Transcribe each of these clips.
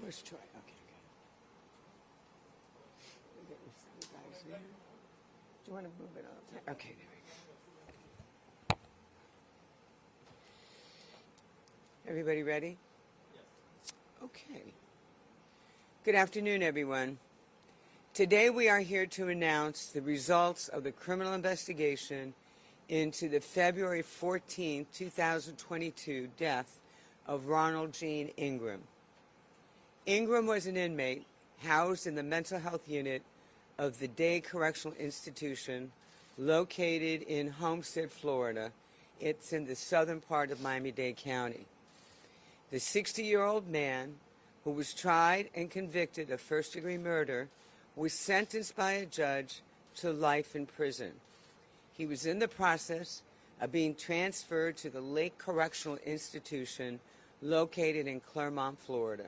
Where's Troy? Okay, okay. Get you guys there. Do you want to move it up? Okay, there we go. Everybody ready? Yes. Okay. Good afternoon, everyone. Today we are here to announce the results of the criminal investigation into the February 14, 2022 death of Ronald Gene Ingram. Ingram was an inmate housed in the mental health unit of the Day Correctional Institution located in Homestead, Florida. It's in the southern part of Miami-Dade County. The 60-year-old man, who was tried and convicted of first-degree murder, was sentenced by a judge to life in prison. He was in the process of being transferred to the Lake Correctional Institution located in Clermont, Florida.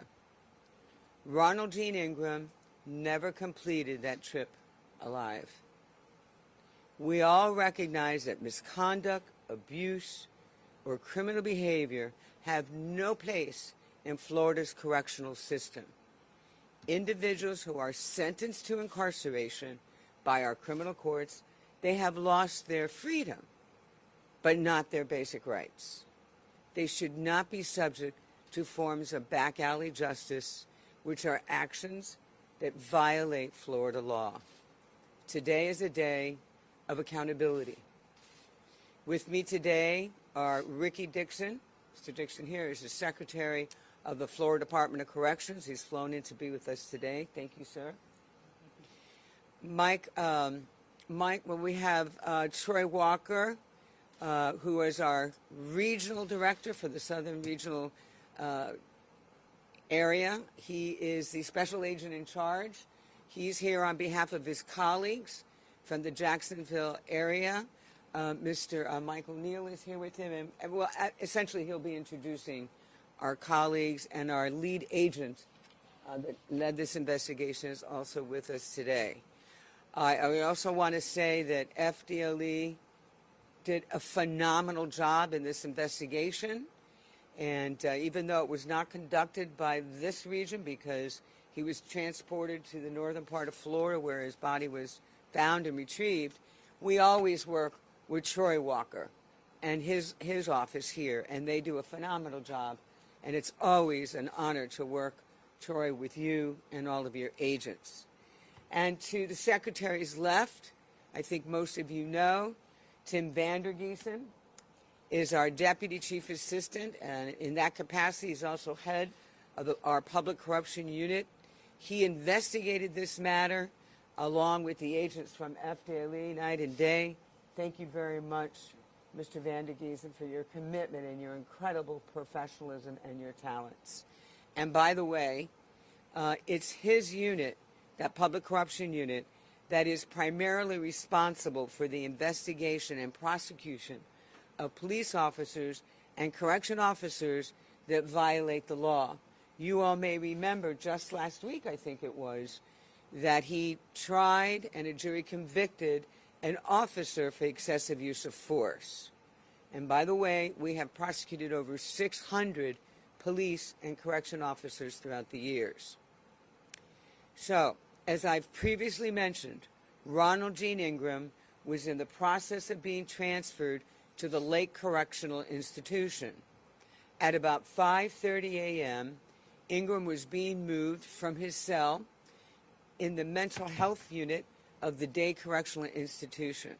Ronald Gene Ingram never completed that trip alive. We all recognize that misconduct, abuse, or criminal behavior have no place in Florida's correctional system. Individuals who are sentenced to incarceration by our criminal courts, they have lost their freedom, but not their basic rights. They should not be subject to forms of back alley justice, which are actions that violate Florida law. Today is a day of accountability. With me today are Ricky Dixon. Mr. Dixon here is the Secretary of the Florida Department of Corrections. He's flown in to be with us today. Thank you, sir. Mike, we have Troy Walker, who is our regional director for the Southern Regional area. He is the special agent in charge. He's here on behalf of his colleagues from the Jacksonville area. Mr. Michael Neal is here with him, and well, essentially he'll be introducing our colleagues, and our lead agent that led this investigation is also with us today. I also want to say that FDLE did a phenomenal job in this investigation, and even though it was not conducted by this region because he was transported to the northern part of Florida where his body was found and retrieved, we always work with Troy Walker and his office here, and they do a phenomenal job. And it's always an honor to work, Troy, with you and all of your agents. And to the Secretary's left, I think most of you know, Tim Vandergiesen is our Deputy Chief Assistant, and in that capacity, he's also head of our Public Corruption Unit. He investigated this matter along with the agents from FDLE night and day. Thank you very much, Mr. Vandergiesen, for your commitment and your incredible professionalism and your talents. And by the way, it's his unit, that Public Corruption Unit, that is primarily responsible for the investigation and prosecution of police officers and correction officers that violate the law. You all may remember just last week, I think it was, that he tried and a jury convicted an officer for excessive use of force. And by the way, we have prosecuted over 600 police and correction officers throughout the years. So, as I've previously mentioned, Ronald Gene Ingram was in the process of being transferred to the Lake Correctional Institution. At about 5:30 a.m., Ingram was being moved from his cell in the mental health unit of the Day Correctional Institution.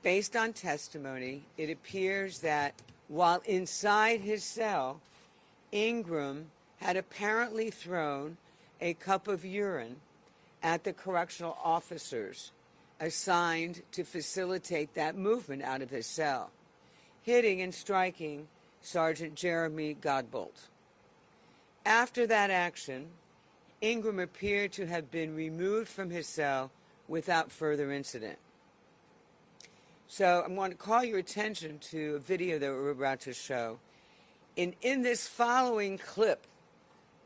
Based on testimony, it appears that while inside his cell, Ingram had apparently thrown a cup of urine at the correctional officers assigned to facilitate that movement out of his cell, hitting and striking Sergeant Jeremy Godbolt. After that action, Ingram appeared to have been removed from his cell without further incident. So I want to call your attention to a video that we're about to show. In this following clip,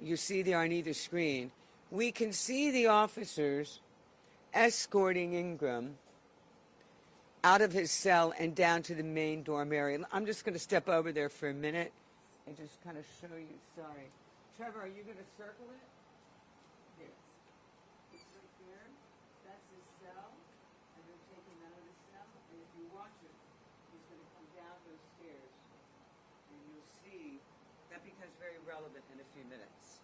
you see there on either screen, we can see the officers escorting Ingram out of his cell and down to the main dorm area. I'm just going to step over there for a minute and just kind of show you, sorry, Trevor, are you going to circle it? Yes. It's right there. That's his cell. And they're taking him out of the cell. And if you watch it, he's going to come down those stairs. And you'll see that becomes very relevant in a few minutes.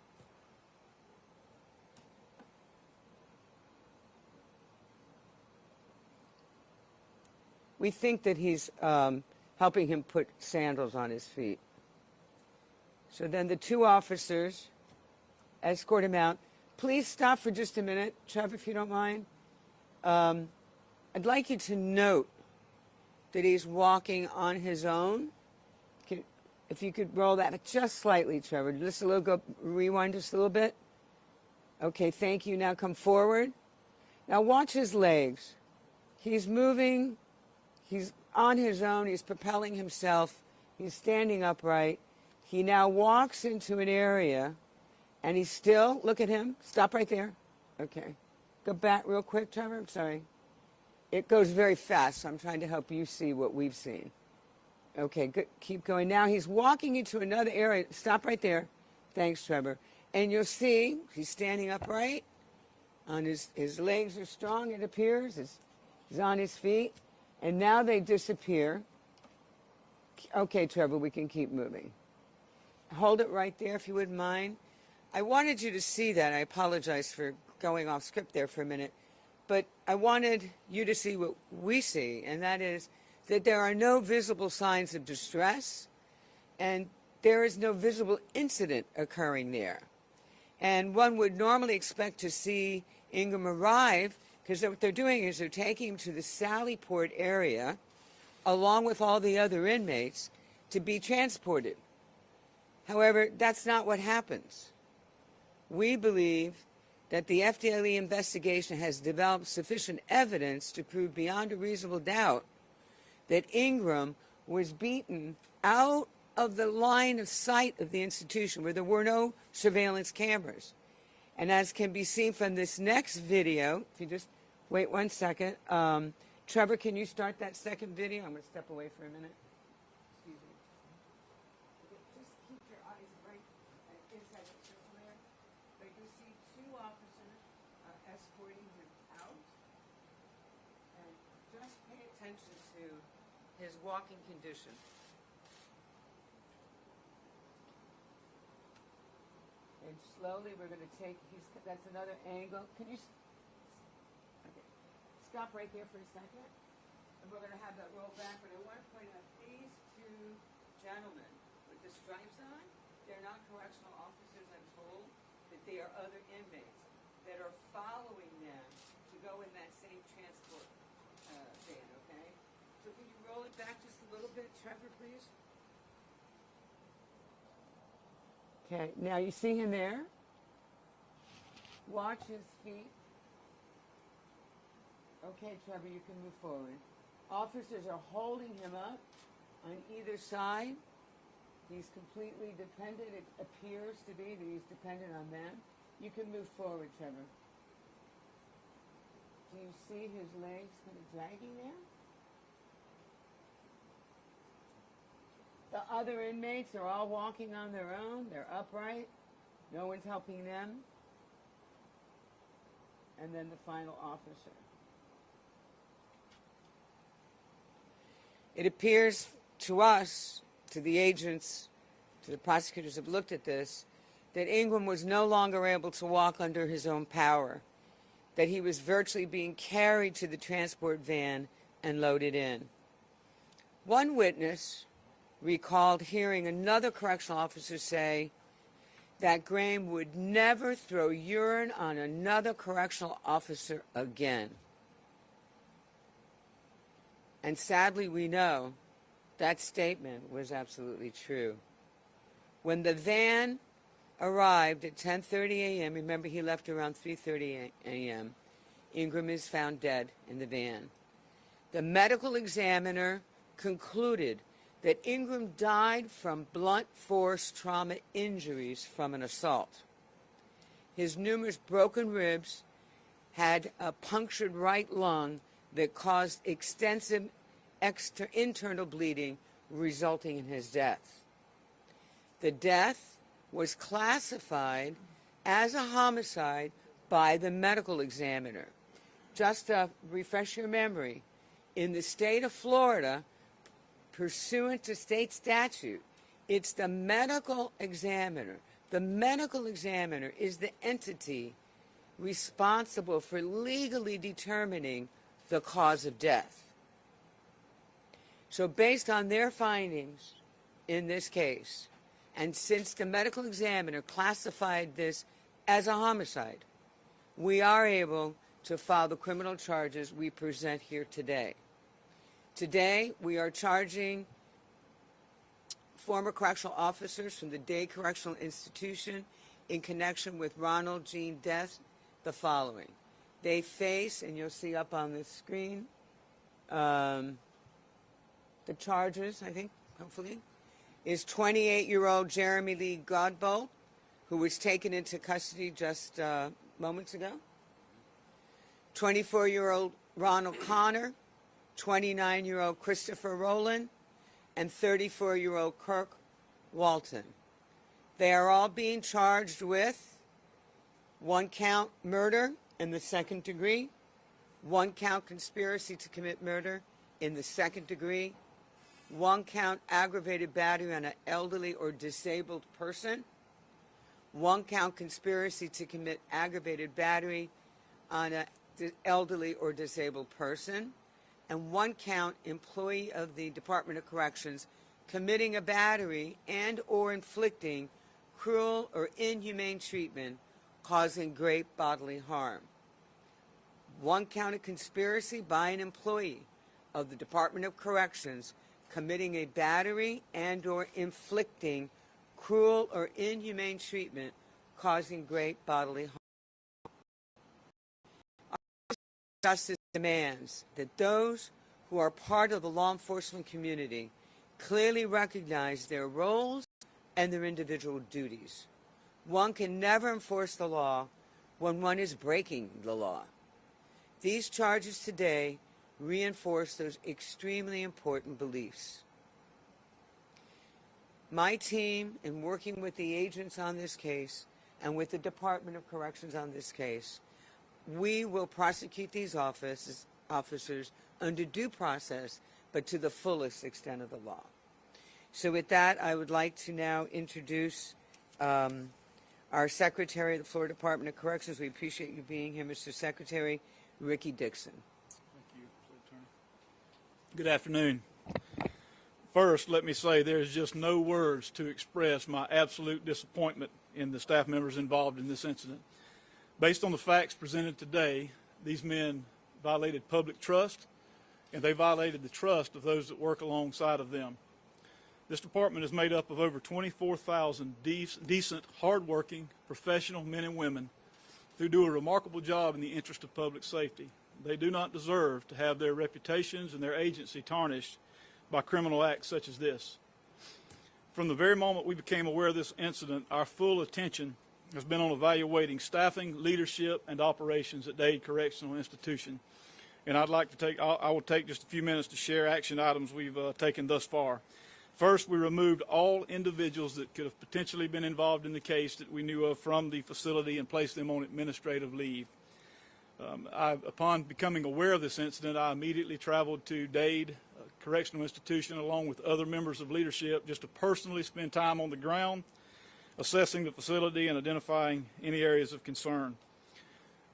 We think that he's helping him put sandals on his feet. So then the two officers escort him out. Please stop for just a minute, Trevor, if you don't mind. I'd like you to note that he's walking on his own. If you could roll that just slightly, Trevor. Just a little, go rewind just a little bit. Okay, thank you. Now come forward. Now watch his legs. He's moving. He's on his own. He's propelling himself. He's standing upright. He now walks into an area, and he's still, look at him. Stop right there. Okay. Go back real quick, Trevor. I'm sorry. It goes very fast, so I'm trying to help you see what we've seen. Okay, good. Keep going. Now he's walking into another area. Stop right there. Thanks, Trevor. And you'll see he's standing upright. On his legs are strong, it appears. He's on his feet. And now they disappear. Okay, Trevor, we can keep moving. Hold it right there, if you wouldn't mind. I wanted you to see that. I apologize for going off script there for a minute. But I wanted you to see what we see, and that is that there are no visible signs of distress, and there is no visible incident occurring there. And one would normally expect to see Ingram arrive, because what they're doing is they're taking him to the Sallyport area, along with all the other inmates, to be transported. However, that's not what happens. We believe that the FDLE investigation has developed sufficient evidence to prove beyond a reasonable doubt that Ingram was beaten out of the line of sight of the institution where there were no surveillance cameras. And as can be seen from this next video, if you just wait 1 second, Trevor, can you start that second video? I'm going to step away for a minute. Excuse me. Just keep your eyes right inside the circle there. But you see two officers escorting him out. And just pay attention to his walking condition. And slowly we're going to take, that's another angle. Can you, okay, stop right there for a second. And we're going to have that roll back, but I want to point out these two gentlemen with the stripes on, they're not correctional officers, I'm told, that they are other inmates that are following them to go in that same transport van, okay? So can you roll it back just a little bit, Trevor, please? Okay, now you see him there. Watch his feet. Okay, Trevor, you can move forward. Officers are holding him up on either side. He's completely dependent. It appears to be that he's dependent on them. You can move forward, Trevor. Do you see his legs kind of dragging there? The other inmates are all walking on their own. They're upright. No one's helping them. And then the final officer. It appears to us, to the agents, to the prosecutors who have looked at this, that Ingram was no longer able to walk under his own power, that he was virtually being carried to the transport van and loaded in. One witness recalled hearing another correctional officer say that Graham would never throw urine on another correctional officer again. And sadly, we know that statement was absolutely true. When the van arrived at 10:30 a.m., remember he left around 3:30 a.m., Ingram is found dead in the van. The medical examiner concluded that Ingram died from blunt force trauma injuries from an assault. His numerous broken ribs had a punctured right lung that caused extensive internal bleeding, resulting in his death. The death was classified as a homicide by the medical examiner. Just to refresh your memory, in the state of Florida, pursuant to state statute, it's the medical examiner. The medical examiner is the entity responsible for legally determining the cause of death. So based on their findings in this case, and since the medical examiner classified this as a homicide, we are able to file the criminal charges we present here today. Today, we are charging former correctional officers from the Dade Correctional Institution in connection with Ronald Jean death the following. They face, and you'll see up on the screen, the charges, I think, hopefully, is 28-year-old Jeremy Lee Godbolt, who was taken into custody just moments ago, 24-year-old Ronald Connor, 29-year-old Christopher Roland, and 34-year-old Kirk Walton. They are all being charged with 1 count murder in the 2nd degree, 1 count conspiracy to commit murder in the 2nd degree, 1 count aggravated battery on an elderly or disabled person, 1 count conspiracy to commit aggravated battery on an elderly or disabled person, and 1 count employee of the Department of Corrections committing a battery and or inflicting cruel or inhumane treatment causing great bodily harm. 1 count of conspiracy by an employee of the Department of Corrections committing a battery and or inflicting cruel or inhumane treatment causing great bodily harm. Justice demands that those who are part of the law enforcement community clearly recognize their roles and their individual duties. One can never enforce the law when one is breaking the law. These charges today reinforce those extremely important beliefs. My team, in working with the agents on this case and with the Department of Corrections on this case, we will prosecute these officers under due process, but to the fullest extent of the law. So with that, I would like to now introduce our Secretary of the Florida Department of Corrections. We appreciate you being here, Mr. Secretary, Ricky Dixon. Thank you, Attorney. Good afternoon. First, let me say there's just no words to express my absolute disappointment in the staff members involved in this incident. Based on the facts presented today, these men violated public trust, and they violated the trust of those that work alongside of them. This department is made up of over 24,000 decent, hardworking, professional men and women who do a remarkable job in the interest of public safety. They do not deserve to have their reputations and their agency tarnished by criminal acts such as this. From the very moment we became aware of this incident, our full attention has been on evaluating staffing, leadership, and operations at Dade Correctional Institution. And I will take just a few minutes to share action items we've taken thus far. First, we removed all individuals that could have potentially been involved in the case that we knew of from the facility and placed them on administrative leave. Upon becoming aware of this incident, I immediately traveled to Dade Correctional Institution along with other members of leadership just to personally spend time on the ground, assessing the facility and identifying any areas of concern.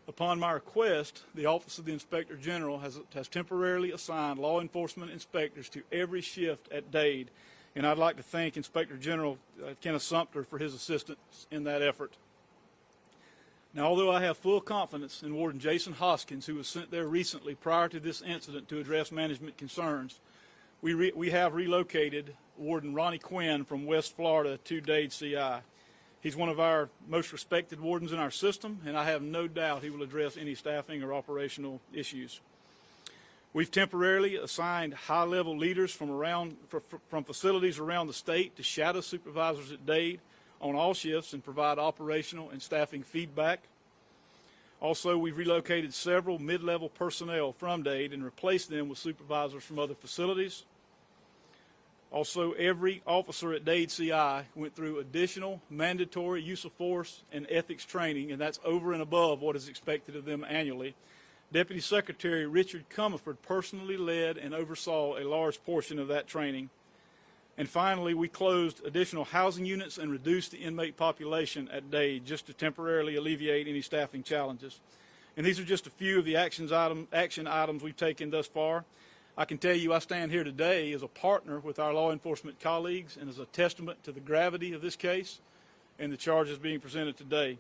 Upon my request, the Office of the Inspector General has temporarily assigned law enforcement inspectors to every shift at Dade, and I'd like to thank Inspector General Kenneth Sumter for his assistance in that effort. Now, although I have full confidence in Warden Jason Hoskins, who was sent there recently prior to this incident to address management concerns, we have relocated Warden Ronnie Quinn from West Florida to Dade CI. He's one of our most respected wardens in our system, and I have no doubt he will address any staffing or operational issues. We've temporarily assigned high-level leaders from facilities around the state to shadow supervisors at Dade on all shifts and provide operational and staffing feedback. Also, we've relocated several mid-level personnel from Dade and replaced them with supervisors from other facilities. Also, every officer at Dade CI went through additional mandatory use of force and ethics training, and that's over and above what is expected of them annually. Deputy Secretary Richard Comerford personally led and oversaw a large portion of that training. And finally, we closed additional housing units and reduced the inmate population at Dade just to temporarily alleviate any staffing challenges. And these are just a few of the action items we've taken thus far. I can tell you I stand here today as a partner with our law enforcement colleagues and as a testament to the gravity of this case and the charges being presented today.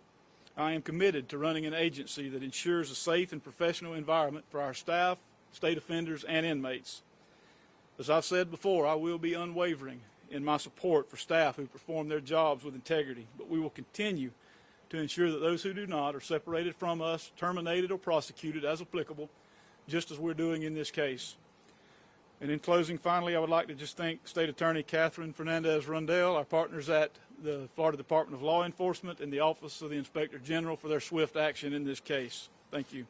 I am committed to running an agency that ensures a safe and professional environment for our staff, state offenders, and inmates. As I've said before, I will be unwavering in my support for staff who perform their jobs with integrity, but we will continue to ensure that those who do not are separated from us, terminated, or prosecuted as applicable, just as we're doing in this case. And in closing, finally, I would like to just thank State Attorney Catherine Fernandez-Rondell, our partners at the Florida Department of Law Enforcement, and the Office of the Inspector General for their swift action in this case. Thank you.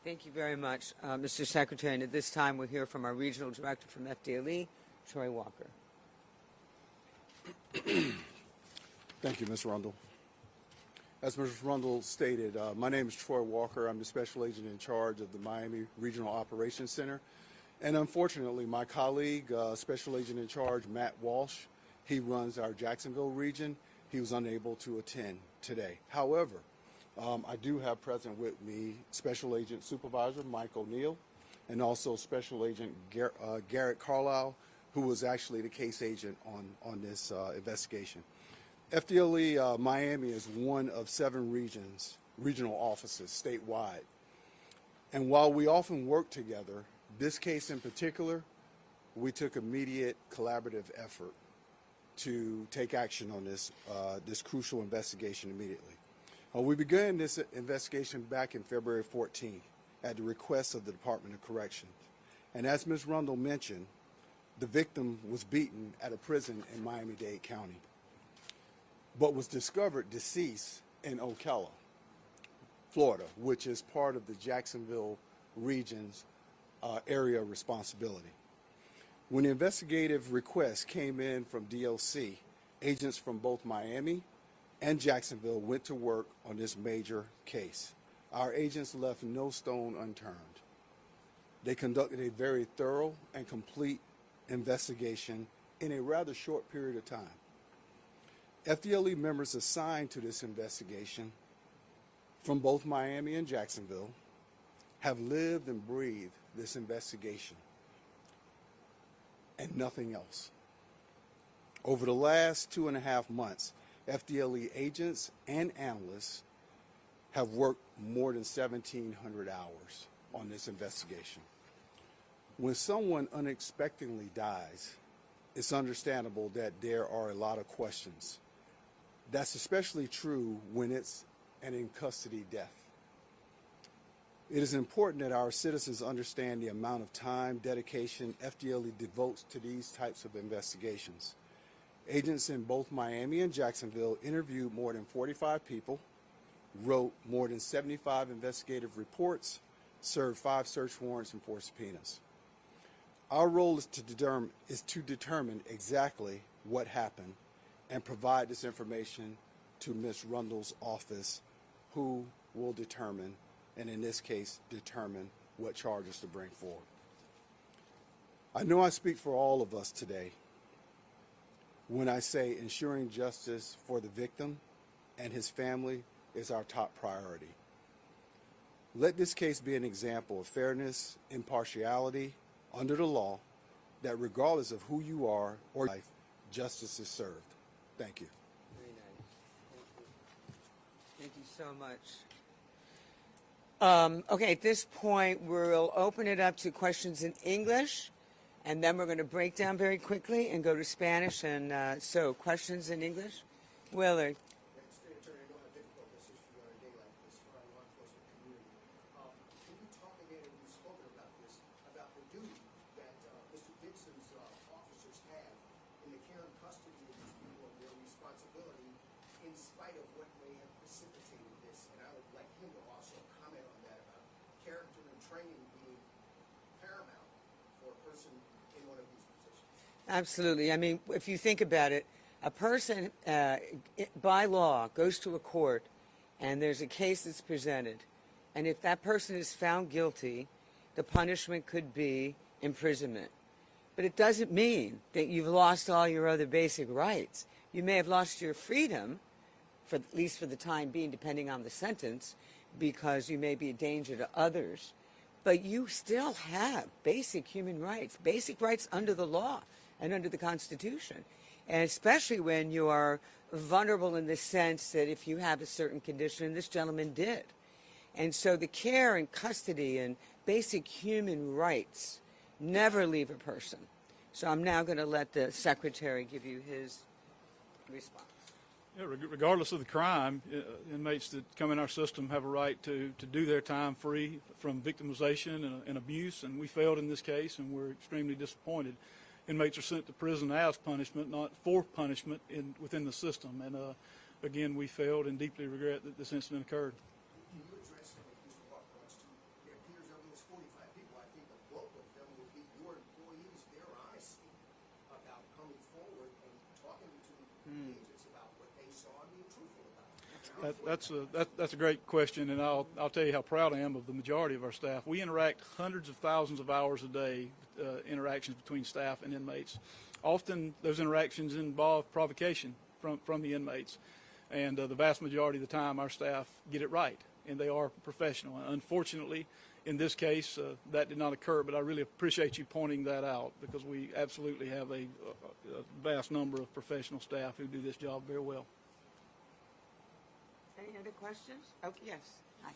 Thank you very much, Mr. Secretary. And at this time, we'll hear from our Regional Director from FDLE, Troy Walker. Thank you, Ms. Rundle. As Ms. Rundle stated, my name is Troy Walker. I'm the Special Agent in charge of the Miami Regional Operations Center. And unfortunately, my colleague, Special Agent in charge, Matt Walsh, he runs our Jacksonville region. He was unable to attend today. However, I do have present with me Special Agent Supervisor Mike O'Neill and also Special Agent Garrett Carlisle, who was actually the case agent on this investigation. FDLE Miami is one of 7 regional offices statewide. And while we often work together, this case in particular, we took immediate collaborative effort to take action on this crucial investigation immediately. We began this investigation back in February 14th at the request of the Department of Corrections. And as Ms. Rundle mentioned, the victim was beaten at a prison in Miami-Dade County, but was discovered deceased in Ocala, Florida, which is part of the Jacksonville region's area of responsibility. When the investigative request came in from DLC, agents from both Miami and Jacksonville went to work on this major case. Our agents left no stone unturned. They conducted a very thorough and complete investigation in a rather short period of time. FDLE members assigned to this investigation from both Miami and Jacksonville have lived and breathed this investigation and nothing else. Over the last 2.5 months, FDLE agents and analysts have worked more than 1,700 hours on this investigation. When someone unexpectedly dies, it's understandable that there are a lot of questions. That's especially true when it's an in-custody death. It is important that our citizens understand the amount of time, dedication FDLE devotes to these types of investigations. Agents in both Miami and Jacksonville interviewed more than 45 people, wrote more than 75 investigative reports, served 5 search warrants and 4 subpoenas. Our role is to determine exactly what happened and provide this information to Ms. Rundle's office, who will determine, and in this case, determine what charges to bring forward. I know I speak for all of us today when I say ensuring justice for the victim and his family is our top priority. Let this case be an example of fairness, impartiality under the law, that regardless of who you are or life, justice is served. Thank you. Very nice. Thank you. Thank you so much. Okay, at this point, we'll open it up to questions in English, and then we're going to break down very quickly and go to Spanish. And so, questions in English? Willard. State Attorney, I know how difficult this is for you on a day like this for our law enforcement community. Can you talk again, and you've spoken about this, about the duty that Mr. Dixon's officers have in the care and custody of these people and their responsibility in spite of what may have precipitated this? And I would like him to also comment on that, about character and training being paramount for a person in one of these positions. Absolutely. I mean, if you think about it, a person by law goes to a court and there's a case that's presented, and if that person is found guilty, the punishment could be imprisonment. But it doesn't mean that you've lost all your other basic rights. You may have lost your freedom, for at least for the time being, depending on the sentence, because you may be a danger to others. But you still have basic human rights under the law and under the Constitution. And especially when you are vulnerable in the sense that if you have a certain condition, and this gentleman did. And so the care and custody and basic human rights never leave a person. So I'm now going to let the Secretary give you his response. Yeah, regardless of the crime, inmates that come in our system have a right to do their time free from victimization and abuse, and we failed in this case, and we're extremely disappointed. Inmates are sent to prison as punishment, not for punishment within the system, and again, we failed and deeply regret that this incident occurred. Can you address some of Mr. Walker's it appears of those 45 people, I think the bulk of them will be your employees, their honesty about coming forward and talking to agents about what they saw and being truthful about it. That's a great question, and I'll tell you how proud I am of the majority of our staff. We interact hundreds of thousands of hours a day, interactions between staff and inmates. Often those interactions involve provocation from the inmates, and the vast majority of the time our staff get it right, and they are professional. Unfortunately, in this case, that did not occur, but I really appreciate you pointing that out, because we absolutely have a vast number of professional staff who do this job very well. Any other questions? Oh, yes. Hi.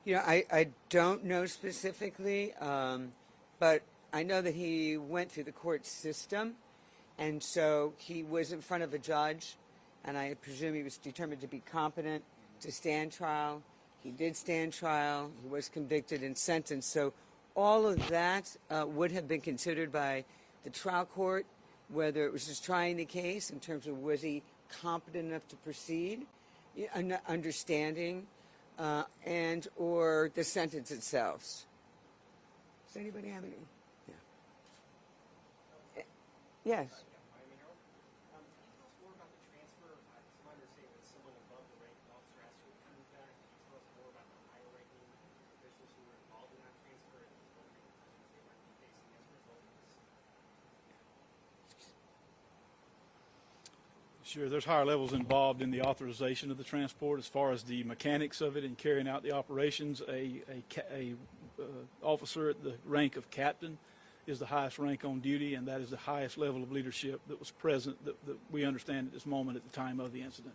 You know, I don't know specifically, but I know that he went through the court system, and so he was in front of a judge, and I presume he was determined to be competent to stand trial. He did stand trial. He was convicted and sentenced. So all of that would have been considered by the trial court, whether it was just trying the case in terms of was he competent enough to proceed, understanding, and or the sentence itself. Does anybody have any? Yeah. Yes. Sure, there's higher levels involved in the authorization of the transport as far as the mechanics of it and carrying out the operations. A officer at the rank of captain is the highest rank on duty, and that is the highest level of leadership that was present that we understand at this moment at the time of the incident.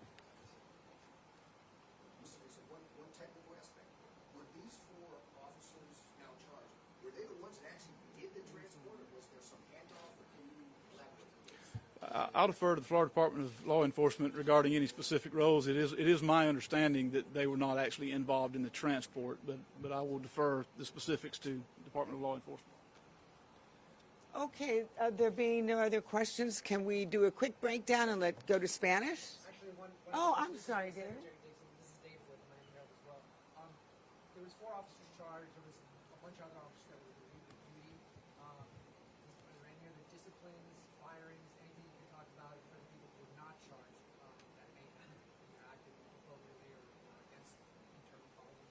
One technical aspect. Were these four officers now charged, were they the ones that actually did the transport, or was there some handoff, or can you elaborate on this? I'll defer to the Florida Department of Law Enforcement regarding any specific roles. It is my understanding that they were not actually involved in the transport, but I will defer the specifics to the Department of Law Enforcement. Okay, there being no other questions, can we do a quick breakdown and go to Spanish? Actually, one Oh, I'm sorry, David. This is David with my email as well. There was 4 officers charged. There was a bunch of other officers that were relieved of duty. Are there any other disciplines, firings, anything you can talk about for the people who were not charged that may have acted appropriately or against internal policy?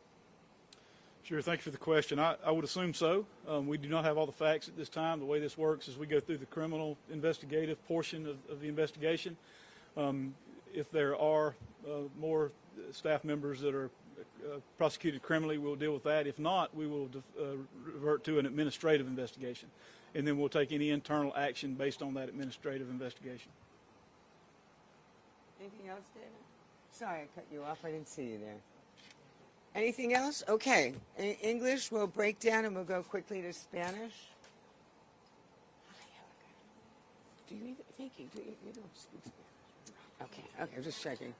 Sure, thank you for the question. I would assume so. We do not have all the facts at this time. The way this works is we go through the criminal investigative portion of the investigation. If there are more staff members that are prosecuted criminally, we'll deal with that. If not, we will revert to an administrative investigation, and then we'll take any internal action based on that administrative investigation. Anything else, David? Sorry, I cut you off. I didn't see you there. Anything else? Okay. In English, we'll break down and we'll go quickly to Spanish. Do you even, thank you. You don't speak Spanish. Okay, I'm just checking.